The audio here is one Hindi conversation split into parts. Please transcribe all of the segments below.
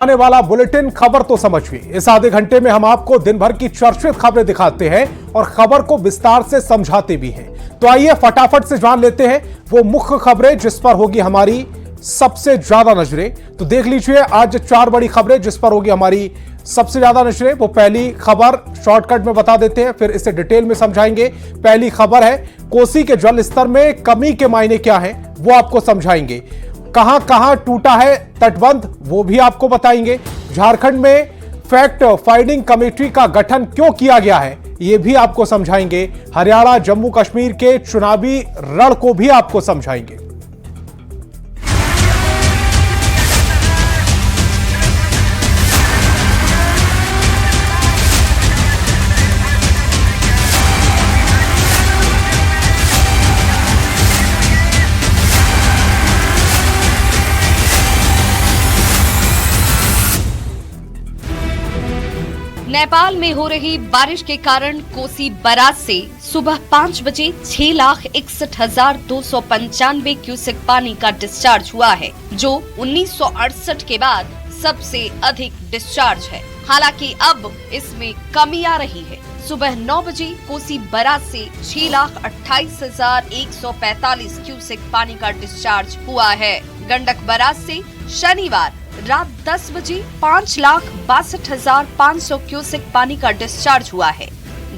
आने वाला बुलेटिन खबर तो समझिए। इस आधे घंटे में हम आपको दिन भर की चर्चित खबरें दिखाते हैं और खबर को विस्तार से समझाते भी हैं। तो आइए फटाफट से जान लेते हैं वो मुख्य खबरें जिस पर होगी हमारी सबसे ज्यादा नजरें। तो देख लीजिए आज 4 बड़ी खबरें जिस पर होगी हमारी सबसे ज्यादा नजरें। वो पहली खबर शॉर्टकट में बता देते हैं, फिर इसे डिटेल में समझाएंगे। पहली खबर है कोसी के जल स्तर में कमी के मायने क्या है वो आपको समझाएंगे। कहां कहां टूटा है तटबंध वो भी आपको बताएंगे। झारखंड में फैक्ट फाइंडिंग कमेटी का गठन क्यों किया गया है ये भी आपको समझाएंगे। हरियाणा जम्मू कश्मीर के चुनावी रण को भी आपको समझाएंगे। नेपाल में हो रही बारिश के कारण कोसी बराज से सुबह 5 बजे 6,61,295 क्यूसेक पानी का डिस्चार्ज हुआ है, जो 1968 के बाद सबसे अधिक डिस्चार्ज है। हालांकि अब इसमें कमी आ रही है। सुबह 9 बजे कोसी बराज से 6,28,145 क्यूसेक पानी का डिस्चार्ज हुआ है। गंडक बराज से शनिवार रात 10 बजे 5,62,500 क्यूसेक पानी का डिस्चार्ज हुआ है,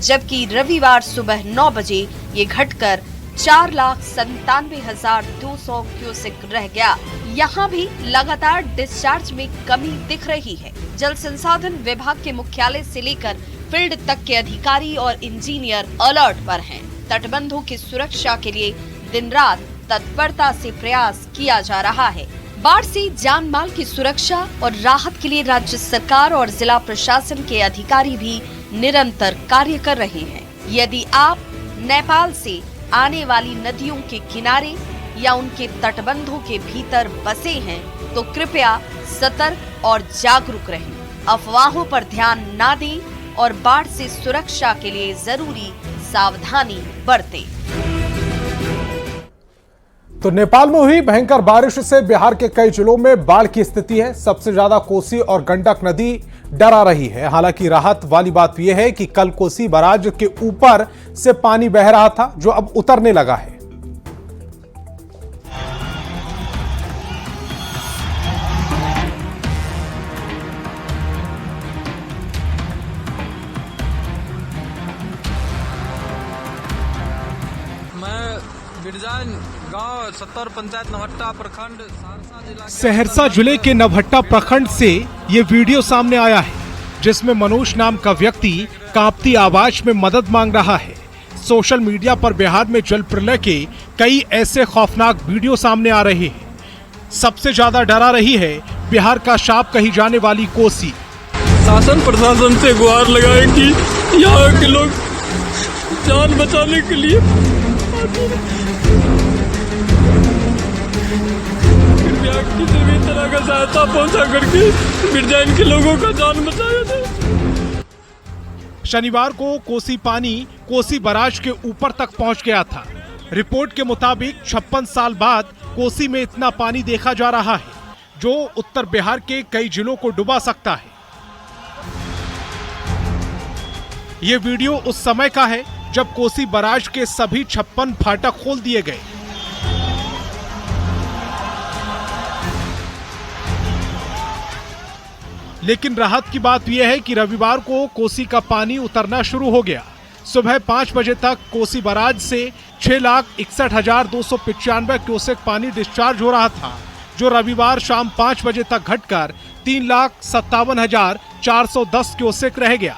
जबकि रविवार सुबह 9 बजे ये घटकर 4,97,200 क्यूसेक रह गया। यहाँ भी लगातार डिस्चार्ज में कमी दिख रही है। जल संसाधन विभाग के मुख्यालय से लेकर फील्ड तक के अधिकारी और इंजीनियर अलर्ट पर हैं। तटबंधों की सुरक्षा के लिए दिन रात तत्परता से प्रयास किया जा रहा है। बाढ़ से जान माल की सुरक्षा और राहत के लिए राज्य सरकार और जिला प्रशासन के अधिकारी भी निरंतर कार्य कर रहे हैं। यदि आप नेपाल से आने वाली नदियों के किनारे या उनके तटबंधों के भीतर बसे हैं तो कृपया सतर्क और जागरूक रहें। अफवाहों पर ध्यान न दें और बाढ़ से सुरक्षा के लिए जरूरी सावधानी बरतें। तो नेपाल में हुई भयंकर बारिश से बिहार के कई जिलों में बाढ़ की स्थिति है। सबसे ज्यादा कोसी और गंडक नदी डरा रही है। हालांकि राहत वाली बात यह है कि कल कोसी बराज के ऊपर से पानी बह रहा था जो अब उतरने लगा है। गांव 70 पंचायत नवहट्टा प्रखंड सहरसा जिले के नवहट्टा प्रखंड से ये वीडियो सामने आया है जिसमें मनोज नाम का व्यक्ति कांपती आवाज में मदद मांग रहा है। सोशल मीडिया पर बिहार में जल प्रलय के कई ऐसे खौफनाक वीडियो सामने आ रहे हैं। सबसे ज्यादा डरा रही है बिहार का शाप कही जाने वाली कोसी। शासन प्रशासन से गुहार लगाए कि यहाँ के लोग जान बचाने के लिए किसी भी तरह का सहायता पहुंचा करके मिर्जाइन के लोगों का जान बचाया जाए। शनिवार को कोसी पानी कोसी बराज के ऊपर तक पहुंच गया था। रिपोर्ट के मुताबिक 56 साल बाद कोसी में इतना पानी देखा जा रहा है जो उत्तर बिहार के कई जिलों को डुबा सकता है। ये वीडियो उस समय का है जब कोसी बराज के सभी 56 फाटक खोल दिए गए। लेकिन राहत की बात यह है कि रविवार को कोसी का पानी उतरना शुरू हो गया। सुबह 5 बजे तक कोसी बराज से 6,61,295 क्यूसेक पानी डिस्चार्ज हो रहा था, जो रविवार शाम 5 बजे तक घटकर 3,57,410 क्यूसेक रह गया।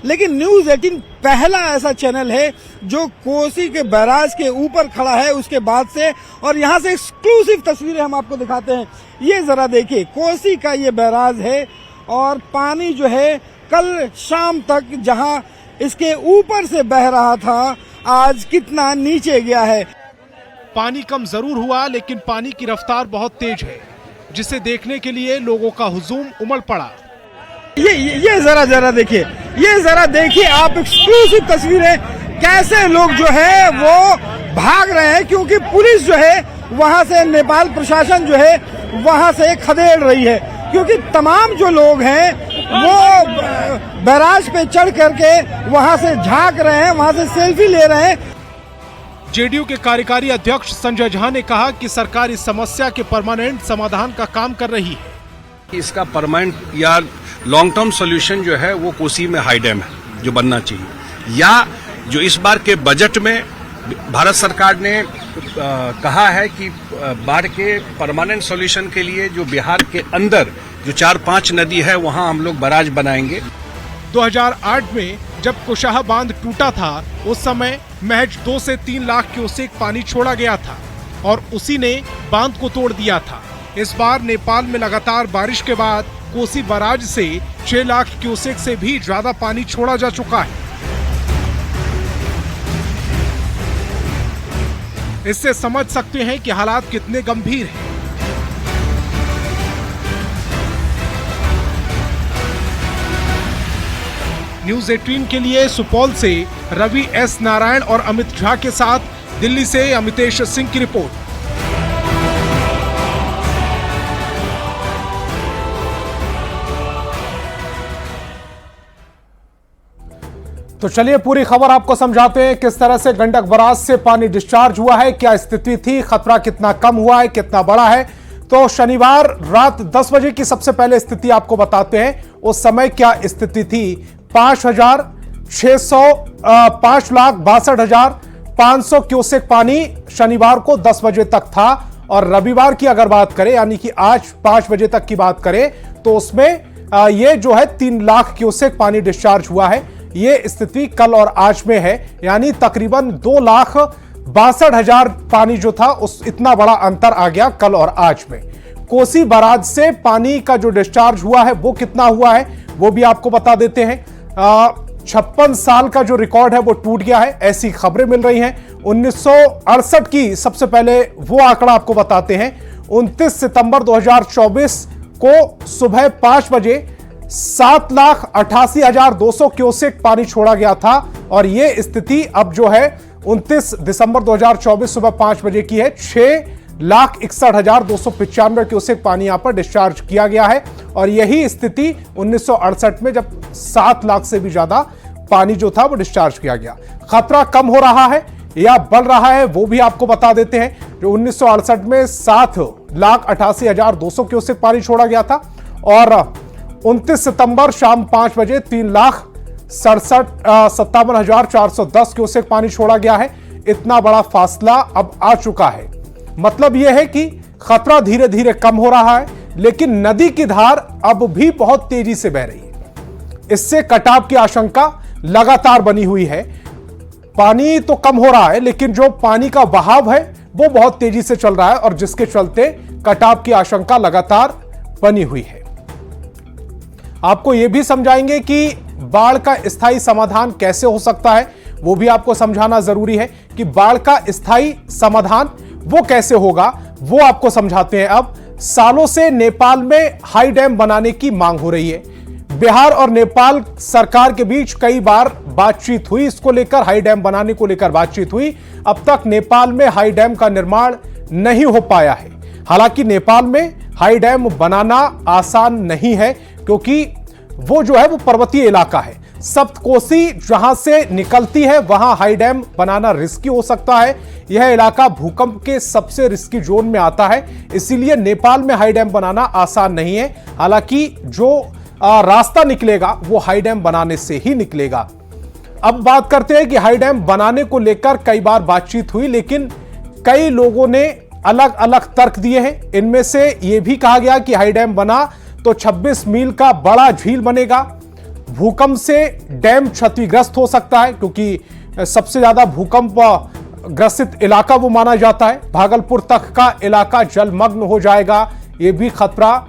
लेकिन न्यूज 18 पहला ऐसा चैनल है जो कोसी के बैराज के ऊपर खड़ा है उसके बाद से, और यहाँ से एक्सक्लूसिव तस्वीरें हम आपको दिखाते हैं। ये जरा देखिए, कोसी का ये बैराज है और पानी जो है कल शाम तक जहाँ इसके ऊपर से बह रहा था आज कितना नीचे गया है। पानी कम जरूर हुआ लेकिन पानी की रफ्तार बहुत तेज है, जिसे देखने के लिए लोगों का हुजूम उमड़ पड़ा। ये जरा देखिए आप एक्सक्लूसिव तस्वीरें, कैसे लोग जो है वो भाग रहे हैं क्योंकि पुलिस जो है वहां से, नेपाल प्रशासन जो है वहां से खदेड़ रही है। क्योंकि तमाम जो लोग हैं वो बैराज पे चढ़ करके वहां से झांक रहे हैं, वहां से सेल्फी ले रहे हैं। जेडीयू के कार्यकारी अध्यक्ष संजय झा ने कहा कि सरकार इस समस्या के परमानेंट समाधान का काम कर रही है। इसका परमानेंट या लॉन्ग टर्म सॉल्यूशन जो है वो कोसी में हाई डैम है जो बनना चाहिए, या जो इस बार के बजट में भारत सरकार ने कहा है कि बाढ़ के परमानेंट सॉल्यूशन के लिए जो बिहार के अंदर जो 4-5 नदी है वहां हम लोग बराज बनाएंगे। 2008 में जब कुशाहा बांध टूटा था उस समय महज 2 से 3 लाख क्यूसेक पानी छोड़ा गया था और उसी ने बांध को तोड़ दिया था। इस बार नेपाल में लगातार बारिश के बाद कोसी बराज से 6 लाख क्यूसेक से भी ज्यादा पानी छोड़ा जा चुका है। इससे समझ सकते हैं कि हालात कितने गंभीर हैं। न्यूज 18 के लिए सुपौल से रवि एस नारायण और अमित झा के साथ दिल्ली से अमितेश सिंह की रिपोर्ट। तो चलिए पूरी खबर आपको समझाते हैं किस तरह से गंडक बराज से पानी डिस्चार्ज हुआ है, क्या स्थिति थी, खतरा कितना कम हुआ है, कितना बड़ा है। तो शनिवार रात 10 बजे की सबसे पहले स्थिति आपको बताते हैं। उस समय क्या स्थिति थी। 5,62,500 क्यूसेक पानी शनिवार को 10 बजे तक था और रविवार की अगर बात करें यानी कि आज 5 बजे तक की बात करें तो उसमें ये जो है 3 लाख क्यूसेक पानी डिस्चार्ज हुआ है। ये स्थिति कल और आज में है, यानी तकरीबन 2,62,000 पानी जो था उस इतना बड़ा अंतर आ गया कल और आज में। कोसी बराज से पानी का जो डिस्चार्ज हुआ है वो कितना हुआ है वो भी आपको बता देते हैं। 56 साल का जो रिकॉर्ड है वो टूट गया है, ऐसी खबरें मिल रही हैं। 1968 की सबसे पहले वो आंकड़ा आपको बताते हैं। 29 सितंबर 2024 को सुबह 5 बजे 7,88,200 क्यूसेक पानी छोड़ा गया था और ये स्थिति अब जो है 29 दिसंबर 2024 सुबह 5 बजे की है। 6,61,295 क्यूसेक पानी यहां पर डिस्चार्ज किया गया है और यही स्थिति 1968 में जब 7 लाख से भी ज्यादा पानी जो था वो डिस्चार्ज किया गया। खतरा कम हो रहा है या बढ़ रहा है वो भी आपको बता देते हैं। जो 1968 में 7,88,200 क्यूसेक पानी छोड़ा गया था और 29 सितंबर शाम 5 बजे 3,57,410 क्यूसेक पानी छोड़ा गया है। इतना बड़ा फासला अब आ चुका है। मतलब यह है कि खतरा धीरे धीरे कम हो रहा है, लेकिन नदी की धार अब भी बहुत तेजी से बह रही है। इससे कटाव की आशंका लगातार बनी हुई है। पानी तो कम हो रहा है, लेकिन जो पानी का बहाव है वो बहुत तेजी से चल रहा है और जिसके चलते कटाव की आशंका लगातार बनी हुई है। आपको यह भी समझाएंगे कि बाढ़ का स्थायी समाधान कैसे हो सकता है, वो भी आपको समझाना जरूरी है कि बाढ़ का स्थायी समाधान वो कैसे होगा, वो आपको समझाते हैं। अब सालों से नेपाल में हाई डैम बनाने की मांग हो रही है। बिहार और नेपाल सरकार के बीच कई बार बातचीत हुई, इसको लेकर हाई डैम बनाने को लेकर बातचीत हुई। अब तक नेपाल में हाई डैम का निर्माण नहीं हो पाया है। हालांकि नेपाल में हाई डैम बनाना आसान नहीं है, क्योंकि वो जो है वो पर्वतीय इलाका है। सप्तकोसी जहां से निकलती है वहां हाई डैम बनाना रिस्की हो सकता है। यह इलाका भूकंप के सबसे रिस्की जोन में आता है, इसीलिए नेपाल में हाई डैम बनाना आसान नहीं है। हालांकि जो रास्ता निकलेगा वो हाई डैम बनाने से ही निकलेगा। अब बात करते हैं कि हाई डैम बनाने को लेकर कई बार बातचीत हुई, लेकिन कई लोगों ने अलग अलग तर्क दिए हैं। इनमें से यह भी कहा गया कि हाई डैम बना तो 26 मील का बड़ा झील बनेगा। भूकंप से डैम क्षतिग्रस्त हो सकता है, क्योंकि सबसे ज्यादा भूकंप ग्रसित इलाका वो माना जाता है। भागलपुर तक का इलाका जलमग्न हो जाएगा, ये भी खतरा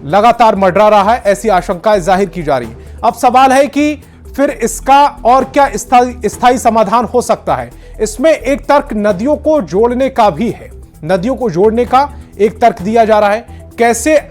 लगातार मंडरा रहा है, ऐसी आशंकाएं जाहिर की जा रही है। अब सवाल है कि फिर इसका और क्या स्थायी समाधान हो सकता है। इसमें एक तर्क नदियों को जोड़ने का भी है। नदियों को जोड़ने का एक तर्क दिया जा रहा है। कैसे,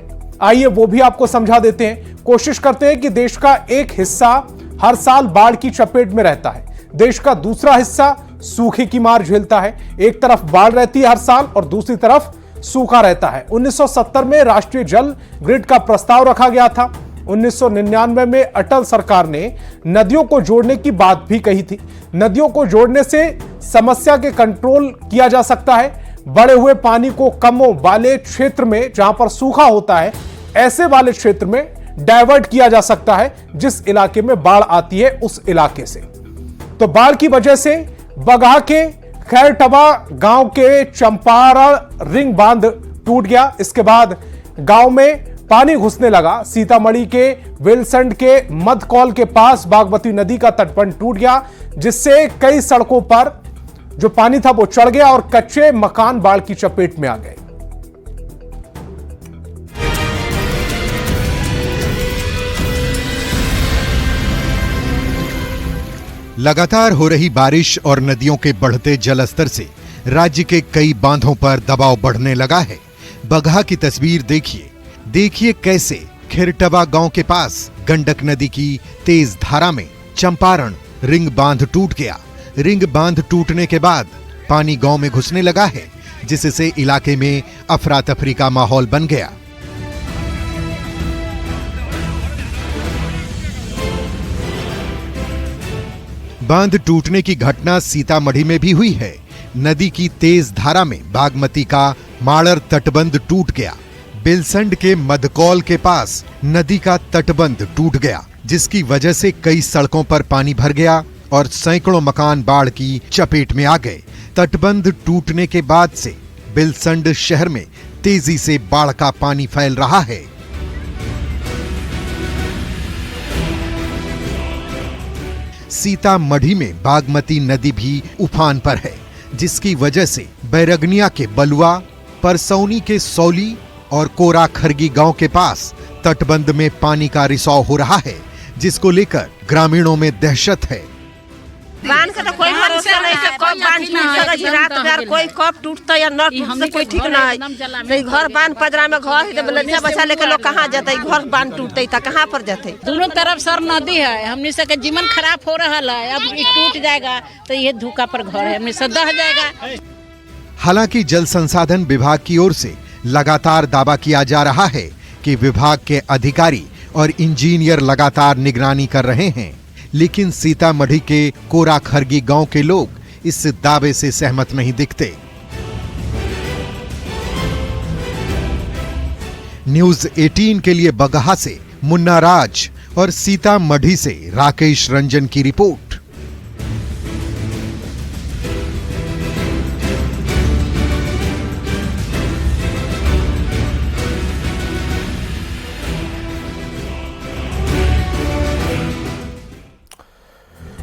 आइए वो भी आपको समझा देते हैं। कोशिश करते हैं कि देश का एक हिस्सा हर साल बाढ़ की चपेट में रहता है, देश का दूसरा हिस्सा सूखे की मार झेलता है। एक तरफ बाढ़ रहती है हर साल और दूसरी तरफ सूखा रहता है। 1970 में राष्ट्रीय जल ग्रिड का प्रस्ताव रखा गया था। 1999 में अटल सरकार ने नदियों को जोड़ने की बात भी कही थी। नदियों को जोड़ने से समस्या के कंट्रोल किया जा सकता है। बढ़े हुए पानी को कम वाले क्षेत्र में, जहां पर सूखा होता है, ऐसे वाले क्षेत्र में डाइवर्ट किया जा सकता है जिस इलाके में बाढ़ आती है उस इलाके से। तो बाढ़ की वजह से बगहा के खैरटबा गांव के चंपारण रिंग बांध टूट गया। इसके बाद गांव में पानी घुसने लगा। सीतामढ़ी के विलसंड के मधकौल के पास बागमती नदी का तटबंध टूट गया, जिससे कई सड़कों पर जो पानी था वो चढ़ गया और कच्चे मकान बाढ़ की चपेट में आ गए। लगातार हो रही बारिश और नदियों के बढ़ते जलस्तर से राज्य के कई बांधों पर दबाव बढ़ने लगा है। बगहा की तस्वीर देखिए कैसे खिरटबा गांव के पास गंडक नदी की तेज धारा में चंपारण रिंग बांध टूट गया। रिंग बांध टूटने के बाद पानी गांव में घुसने लगा है, जिससे इलाके में अफरा तफरी का माहौल बन गया। बांध टूटने की घटना सीतामढ़ी में भी हुई है। नदी की तेज धारा में बागमती का माड़र तटबंध टूट गया। बिलसंड के मधकौल के पास नदी का तटबंध टूट गया, जिसकी वजह से कई सड़कों पर पानी भर गया और सैकड़ों मकान बाढ़ की चपेट में आ गए। तटबंध टूटने के बाद से बिलसंड शहर में तेजी से बाढ़ का पानी फैल रहा है। सीतामढ़ी में बागमती नदी भी उफान पर है, जिसकी वजह से बैरगनिया के बलुआ, परसौनी के सौली और कोरा खरगी गांव के पास तटबंध में पानी का रिसाव हो रहा है, जिसको लेकर ग्रामीणों में दहशत है। बांध का तो कोई भरोसा नहीं है, कब बांध टूट जाएगा, रात भर कोई कब टूटता या न टूटता कोई ठीक नहीं है। घर बांध पजरा में घर है, बच्चा बच्चा लेकर लोग कहाँ जाते, घर बांध टूटते था कहाँ पर जाते। दोनों तरफ सर नदी है, हमने से जीवन खराब हो रहा है। अब ये टूट जाएगा तो ये धूका पर घर है, हमने से दह जाएगा। हालांकि जल संसाधन विभाग की ओर से लगातार दावा किया जा रहा है कि विभाग के अधिकारी और इंजीनियर लगातार निगरानी कर रहे हैं, लेकिन सीतामढ़ी के कोरा खरगी गांव के लोग इस दावे से सहमत नहीं दिखते। न्यूज़ 18 के लिए बगहा से मुन्ना राज और सीतामढ़ी से राकेश रंजन की रिपोर्ट।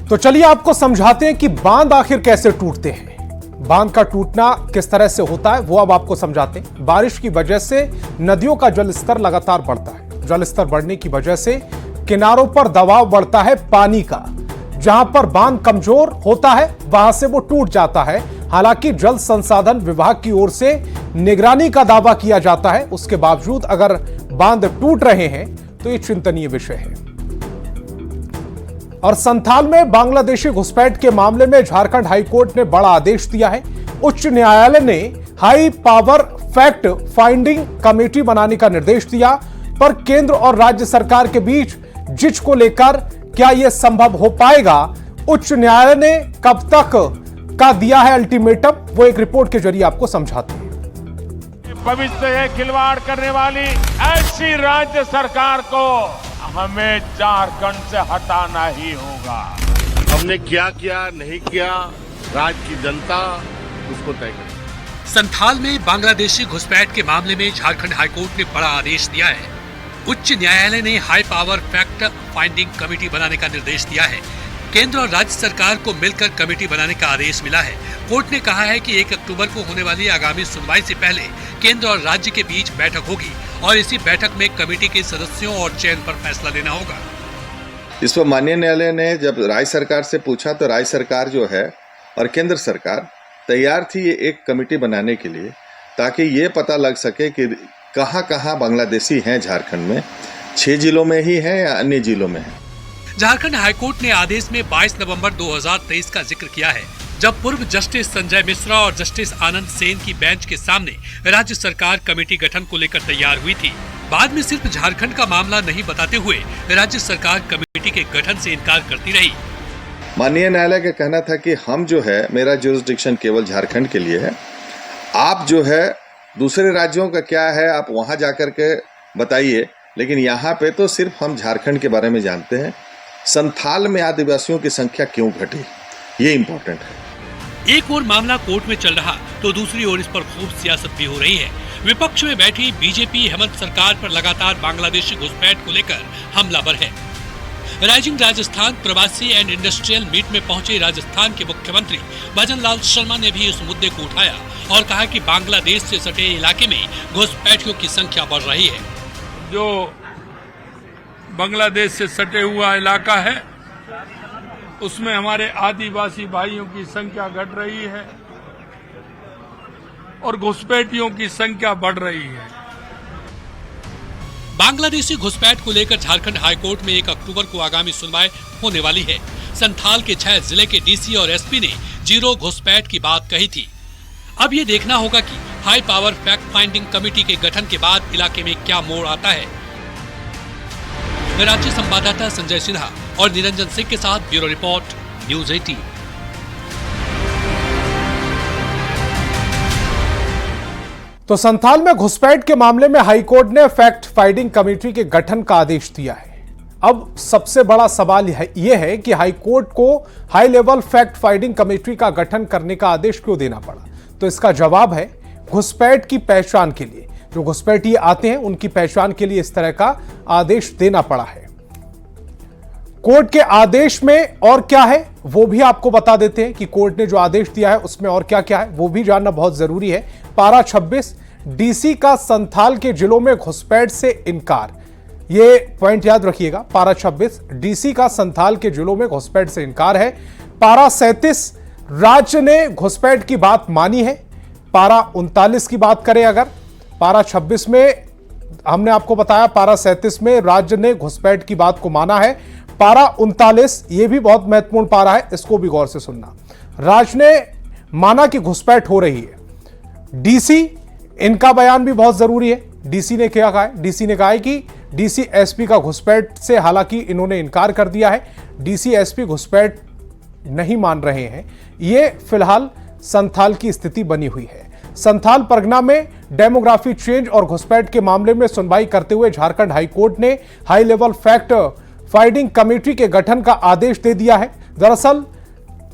तो चलिए आपको समझाते हैं कि बांध आखिर कैसे टूटते हैं। बांध का टूटना किस तरह से होता है वो अब आपको समझाते हैं। बारिश की वजह से नदियों का जलस्तर लगातार बढ़ता है। जलस्तर बढ़ने की वजह से किनारों पर दबाव बढ़ता है पानी का। जहां पर बांध कमजोर होता है वहां से वो टूट जाता है। हालांकि जल संसाधन विभाग की ओर से निगरानी का दावा किया जाता है, उसके बावजूद अगर बांध टूट रहे हैं तो ये चिंतनीय विषय है। और संथाल में बांग्लादेशी घुसपैठ के मामले में झारखंड हाईकोर्ट ने बड़ा आदेश दिया है। उच्च न्यायालय ने high power fact finding committee बनाने का निर्देश दिया, पर केंद्र और राज्य सरकार के बीच जिच को लेकर क्या यह संभव हो पाएगा? उच्च न्यायालय ने कब तक का दिया है अल्टीमेटम, वो एक रिपोर्ट के जरिए आपको समझाते हैं। भविष्य से खिलवाड़ करने वाली ऐसी राज्य सरकार को हमें झारखंड से हटाना ही होगा। हमने क्या किया नहीं किया, राज्य की जनता उसको तय करे। संथाल में बांग्लादेशी घुसपैठ के मामले में झारखंड हाईकोर्ट ने बड़ा आदेश दिया है। उच्च न्यायालय ने high power fact finding committee बनाने का निर्देश दिया है। केंद्र और राज्य सरकार को मिलकर कमेटी बनाने का आदेश मिला है। कोर्ट ने कहा है कि 1 अक्टूबर को होने वाली आगामी सुनवाई से पहले केंद्र और राज्य के बीच बैठक होगी और इसी बैठक में कमेटी के सदस्यों और चयन पर फैसला लेना होगा। इस पर माननीय न्यायालय ने जब राज्य सरकार से पूछा तो राज्य सरकार जो है और केंद्र सरकार तैयार थी ये एक कमेटी बनाने के लिए, ताकि ये पता लग सके कि कहाँ बांग्लादेशी हैं झारखंड में, 6 जिलों में ही हैं या अन्य जिलों में हैं। झारखंड हाईकोर्ट ने आदेश में 22 नवंबर 2023 का जिक्र किया है। जब पूर्व जस्टिस संजय मिश्रा और जस्टिस आनंद सेन की बेंच के सामने राज्य सरकार कमेटी गठन को लेकर तैयार हुई थी। बाद में सिर्फ झारखंड का मामला नहीं बताते हुए राज्य सरकार कमेटी के गठन से इनकार करती रही। माननीय न्यायालय का कहना था कि हम जो है, मेरा जुरिस्डिक्शन केवल झारखंड के लिए है, आप जो है दूसरे राज्यों का क्या है आप वहां जाकर के बताइए, लेकिन यहाँ पे तो सिर्फ हम झारखंड के बारे में जानते हैं। संथाल में आदिवासियों की संख्या क्यों घटी, ये इम्पोर्टेंट है। एक और मामला कोर्ट में चल रहा तो दूसरी ओर इस पर खूब सियासत भी हो रही है। विपक्ष में बैठी बीजेपी हेमंत सरकार पर लगातार बांग्लादेशी घुसपैठ को लेकर हमलावर है। राइजिंग राजस्थान प्रवासी एंड इंडस्ट्रियल मीट में पहुंचे राजस्थान के मुख्यमंत्री भजन लाल शर्मा ने भी इस मुद्दे को उठाया और कहा कि बांग्लादेश से सटे इलाके में घुसपैठियों की संख्या बढ़ रही है। जो बांग्लादेश से सटे हुआ इलाका है उसमें हमारे आदिवासी भाइयों की संख्या घट रही है और घुसपैठियों की संख्या बढ़ रही है। बांग्लादेशी घुसपैठ को लेकर झारखंड हाईकोर्ट में 1 अक्टूबर को आगामी सुनवाई होने वाली है। संथाल के 6 जिले के डीसी और एसपी ने जीरो घुसपैठ की बात कही थी। अब ये देखना होगा कि high power fact finding committee के गठन के बाद इलाके में क्या मोड़ आता है। राज्य संवाददाता संजय सिन्हा और निरंजन सिंह के साथ ब्यूरो रिपोर्ट, न्यूज 18। तो संथाल में घुसपैठ के मामले में हाईकोर्ट ने फैक्ट फाइंडिंग कमेटी के गठन का आदेश दिया है। अब सबसे बड़ा सवाल यह है कि हाईकोर्ट को high level fact finding committee का गठन करने का आदेश क्यों देना पड़ा। तो इसका जवाब है घुसपैठ की पहचान के लिए, जो घुसपैठी आते हैं उनकी पहचान के लिए इस तरह का आदेश देना पड़ा है। कोर्ट के आदेश में और क्या है वो भी आपको बता देते हैं कि कोर्ट ने जो आदेश दिया है उसमें और क्या क्या है वो भी जानना बहुत जरूरी है। पारा 26 डीसी का संथाल के जिलों में घुसपैठ से इनकार, ये पॉइंट याद रखिएगा। पारा 26 डीसी का संथाल के जिलों में घुसपैठ से इनकार है। पारा 37 राज्य ने घुसपैठ की बात मानी है। पारा 39 की बात करें अगर, पारा 26 में हमने आपको बताया, पारा 37 में राज्य ने घुसपैठ की बात को माना है। पारा 39 ये भी बहुत महत्वपूर्ण पारा है, इसको भी गौर से सुनना। राज्य ने माना कि घुसपैठ हो रही है। डीसी, इनका बयान भी बहुत जरूरी है। डीसी ने क्या कहा है? डीसी ने कहा है कि डीसी एसपी का घुसपैठ से हालांकि इन्होंने इनकार कर दिया है। डीसी एसपी घुसपैठ नहीं मान रहे हैं। ये फिलहाल संथाल की स्थिति बनी हुई है। संथाल परगना में डेमोग्राफी चेंज और घुसपैठ के मामले में सुनवाई करते हुए झारखंड हाईकोर्ट ने high level fact finding committee के गठन का आदेश दे दिया है। दरअसल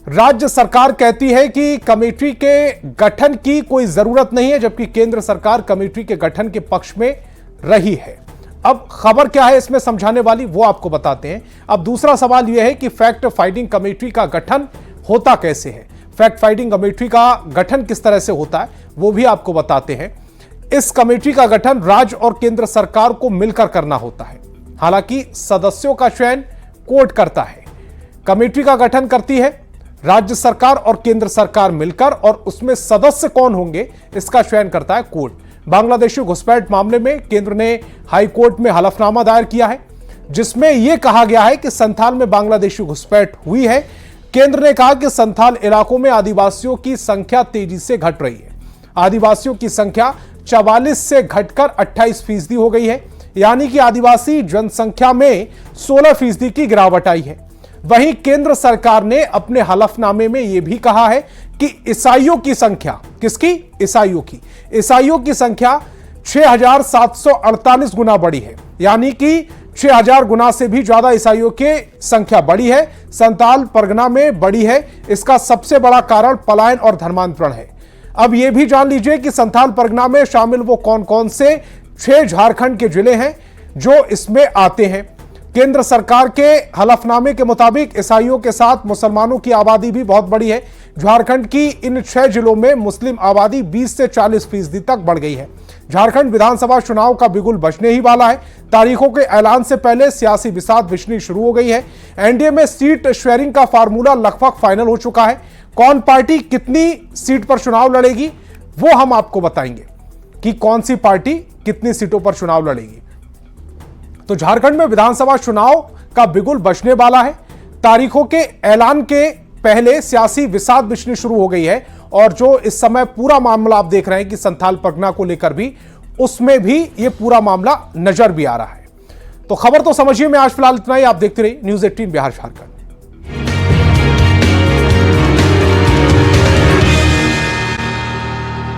राज्य सरकार कहती है कि कमेटी के गठन की कोई जरूरत नहीं है, जबकि केंद्र सरकार कमेटी के गठन के पक्ष में रही है। अब खबर क्या है इसमें समझाने वाली, वो आपको बताते हैं। अब दूसरा सवाल यह है कि फैक्ट फाइंडिंग कमेटी का गठन होता कैसे है, फैक्ट फाइंडिंग कमेटी का गठन किस तरह से होता है, वो भी आपको बताते हैं। इस कमेटी का गठन राज्य और केंद्र सरकार को मिलकर करना होता है। हालांकि सदस्यों का चयन कोर्ट करता है। कमेटी का गठन करती है राज्य सरकार और केंद्र सरकार मिलकर, और उसमें सदस्य कौन होंगे इसका चयन करता है कोर्ट। बांग्लादेशी घुसपैठ मामले में केंद्र ने हाई कोर्ट में हलफनामा दायर किया है, जिसमें यह कहा गया है कि संथाल में बांग्लादेशी घुसपैठ हुई है। केंद्र ने कहा कि संथाल इलाकों में आदिवासियों की संख्या तेजी से घट रही है। आदिवासियों की संख्या 44 से घटकर 28% हो गई है, यानी कि आदिवासी जनसंख्या में 16% की गिरावट आई है। वहीं केंद्र सरकार ने अपने हलफनामे में यह भी कहा है कि ईसाइयों की संख्या, किसकी? ईसाइयों की संख्या 6,748 गुना बढ़ी है, यानी कि 6,000 गुना से भी ज्यादा ईसाइयों की संख्या बढ़ी है। संथाल परगना में बढ़ी है। इसका सबसे बड़ा कारण पलायन और धर्मांतरण है। अब यह भी जान लीजिए कि संथाल परगना में शामिल वो कौन कौन से 6 झारखंड के जिले हैं जो इसमें आते हैं। केंद्र सरकार के हलफनामे के मुताबिक ईसाइयों के साथ मुसलमानों की आबादी भी बहुत बड़ी है। झारखंड की इन 6 जिलों में मुस्लिम आबादी 20 से 40% तक बढ़ गई है। झारखंड विधानसभा चुनाव का बिगुल बजने ही वाला है। तारीखों के ऐलान से पहले सियासी बिसात बिछनी शुरू हो गई है। एनडीए में सीट शेयरिंग का फार्मूला लगभग फाइनल हो चुका है। कौन पार्टी कितनी सीट पर चुनाव लड़ेगी वो हम आपको बताएंगे कि कौन सी पार्टी कितनी सीटों पर चुनाव लड़ेगी। तो झारखंड में विधानसभा चुनाव का बिगुल बजने वाला है। तारीखों के ऐलान के पहले सियासी विसाद बिछनी शुरू हो गई है और जो इस समय पूरा मामला आप देख रहे हैं कि संथाल परगना को लेकर भी, उसमें भी ये पूरा मामला नजर भी आ रहा है। तो खबर तो समझिए में आज फिलहाल इतना ही। आप देखते रहिए न्यूज़ 18 बिहार झारखंड।